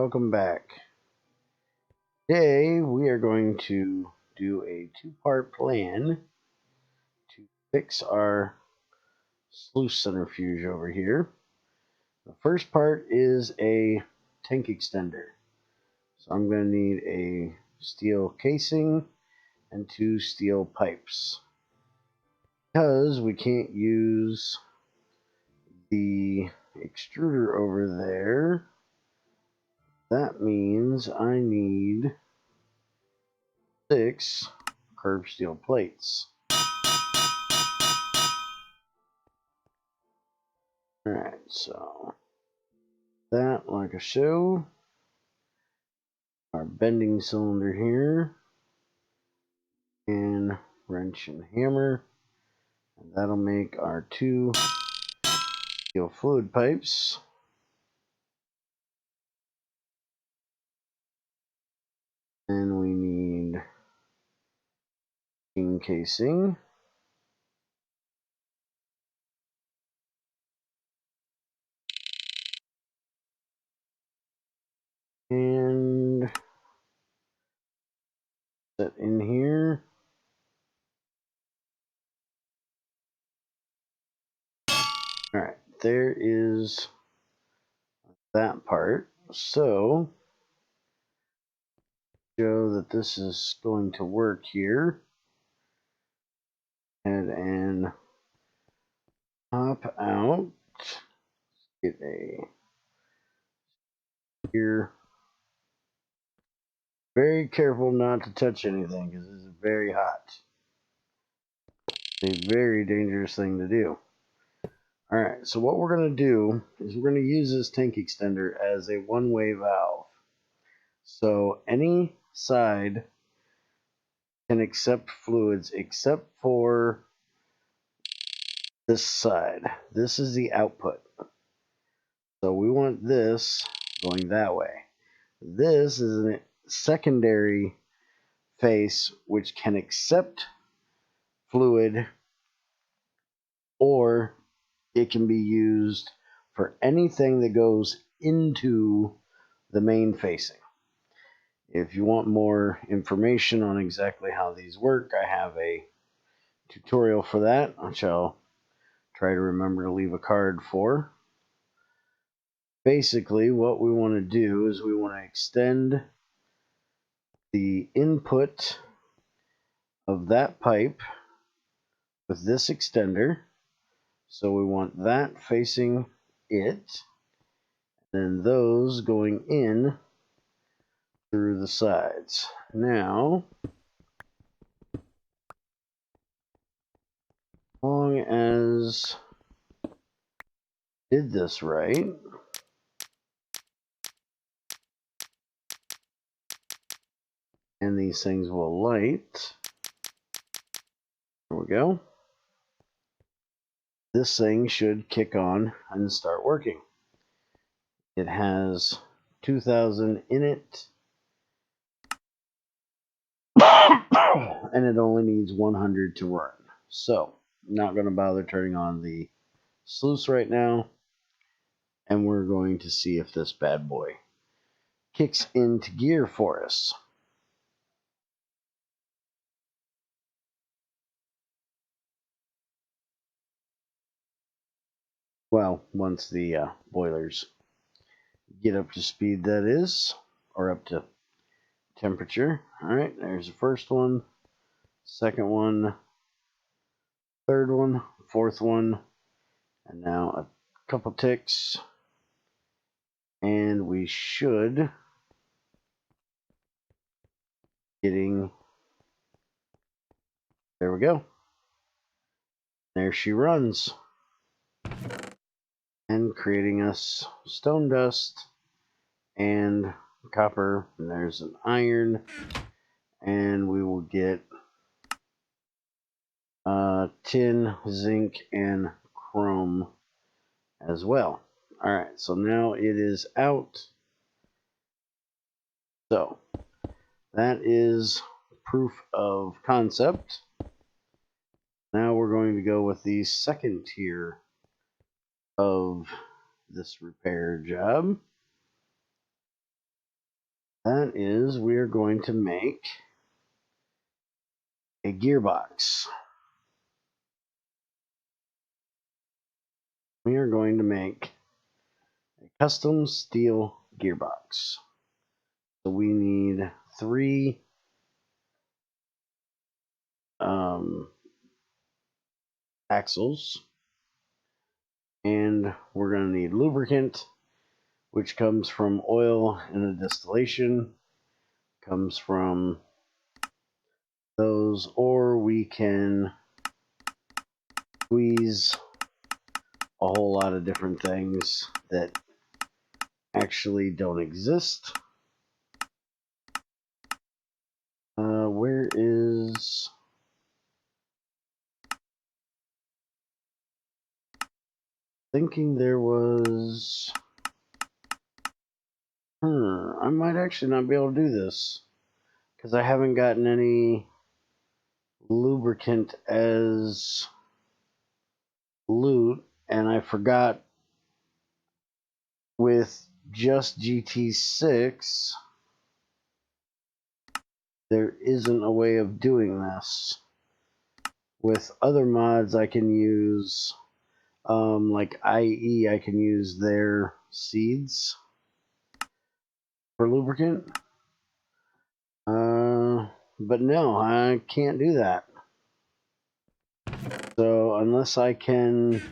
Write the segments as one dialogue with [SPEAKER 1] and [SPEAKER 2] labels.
[SPEAKER 1] welcome back. Today we are going to do a two-part plan to fix our sluice centrifuge over here. The first part is a tank extender. So I'm going to need a steel casing and 2 steel pipes. Because we can't use the extruder over there, that means I need 6 curved steel plates. Alright, so that, like I showed, our bending cylinder here, and wrench and hammer, and that'll make our 2 steel fluid pipes. Then we need machine casing. And set in here. Alright, there is that part. So, show that this is going to work here. And pop out. Get a here. Very careful not to touch anything because this is very hot. It's a very dangerous thing to do. Alright, so what we're going to do is we're going to use this tank extender as a one-way valve. So any side can accept fluids except for this side. This is the output. So we want this going that way. This is a secondary face which can accept fluid, or it can be used for anything that goes into the main facing. If you want more information on exactly how these work, I have a tutorial for that, which I'll try to remember to leave a card for. Basically, what we want to do is we want to extend the input of that pipe with this extender. So we want that facing it, and those going in through the sides. Now, as long as I did this right, and these things will light. There we go. This thing should kick on and start working. It has 2,000 in it, and it only needs 100 to run. So, I'm not going to bother turning on the sluice right now, and we're going to see if this bad boy kicks into gear for us. Well, once the boilers get up to speed, that is, or up to temperature. Alright, there's the first one, second one, third one, fourth one, and now a couple ticks, and we should getting, there we go. There she runs, and creating us stone dust and copper, and there's an iron, and we will get tin, zinc, and chrome as well. Alright, so now it is out. So that is proof of concept. Now we're going to go with the second tier of this repair job. That is, we are going to make a gearbox. We are going to make a custom steel gearbox. So we need 3 axles, and we're going to need lubricant, which comes from oil in a distillation, comes from those, or we can squeeze a whole lot of different things that actually don't exist. Where is... Thinking there was... I might actually not be able to do this, because I haven't gotten any lubricant as loot, and I forgot with just GT6 there isn't a way of doing this. With other mods I can use, like IE, I can use their seeds for lubricant. But no, I can't do that. So unless I can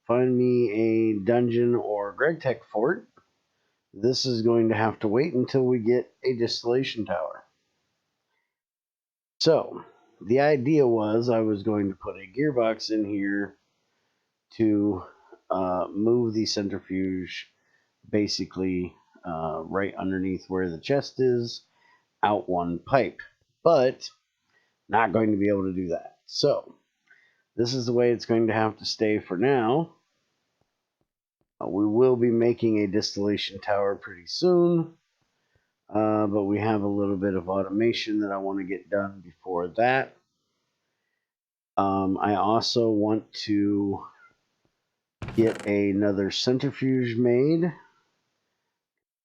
[SPEAKER 1] find me a dungeon or GregTech fort, this is going to have to wait until we get a distillation tower. So the idea was I was going to put a gearbox in here to move the centrifuge basically right underneath where the chest is, out one pipe, but not going to be able to do that. So this is the way it's going to have to stay for now. We will be making a distillation tower pretty soon, but we have a little bit of automation that I want to get done before that. I also want to get another centrifuge made. If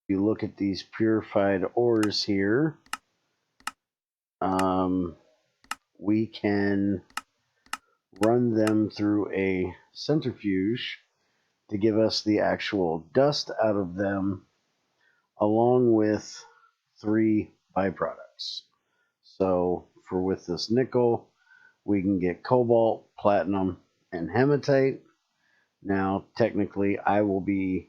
[SPEAKER 1] you look at these purified ores here, we can run them through a centrifuge to give us the actual dust out of them, along with 3 byproducts. So with this nickel, we can get cobalt, platinum, and hematite. Now, technically, I will be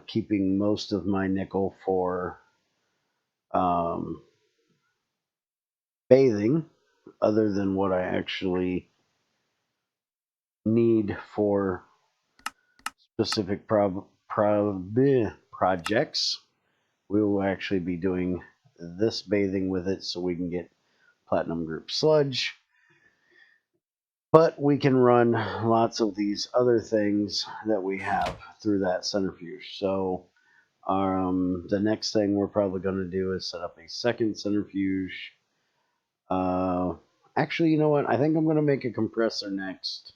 [SPEAKER 1] keeping most of my nickel for bathing, other than what I actually need for specific projects. We will actually be doing this bathing with it so we can get platinum group sludge. But we can run lots of these other things that we have through that centrifuge. So the next thing we're probably going to do is set up a second centrifuge. Actually, you know what? I think I'm going to make a compressor next,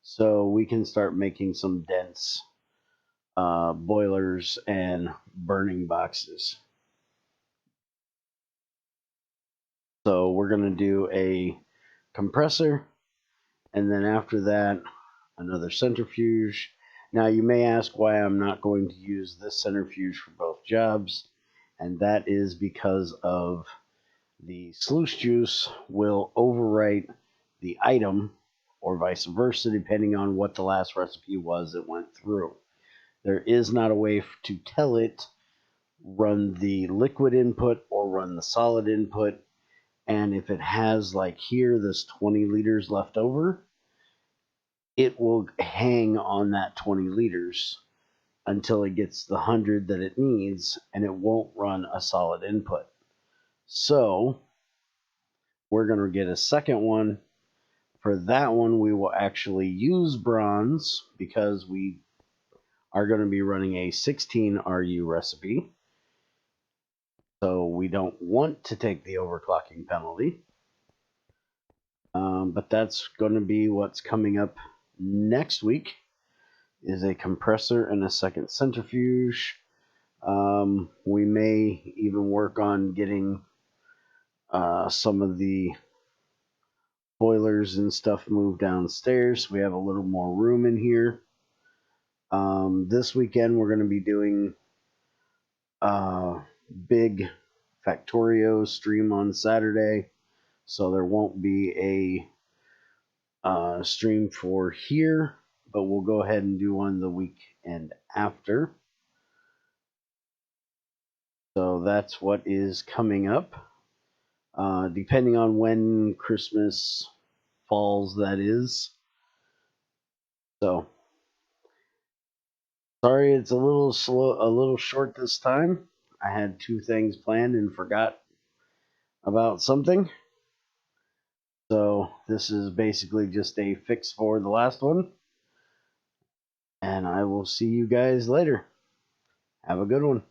[SPEAKER 1] so we can start making some dense boilers and burning boxes. So we're going to do a compressor, and then after that, another centrifuge. Now, you may ask why I'm not going to use this centrifuge for both jobs, and that is because of the sluice juice will overwrite the item, or vice versa, depending on what the last recipe was it went through. There is not a way to tell it run the liquid input or run the solid input, and if it has, like here, this 20 liters left over, it will hang on that 20 liters until it gets the 100 that it needs, and it won't run a solid input. So we're going to get a second one. For that one, we will actually use bronze because we are going to be running a 16 RU recipe. So we don't want to take the overclocking penalty. But that's going to be what's coming up next week, is a compressor and a second centrifuge. We may even work on getting some of the boilers and stuff moved downstairs. We have a little more room in here. This weekend we're going to be doing big Factorio stream on Saturday, so there won't be a stream for here, but we'll go ahead and do one the weekend after. So that's what is coming up. Depending on when Christmas falls, that is. So sorry it's a little slow, a little short this time. I had 2 things planned and forgot about something. So this is basically just a fix for the last one. And I will see you guys later. Have a good one.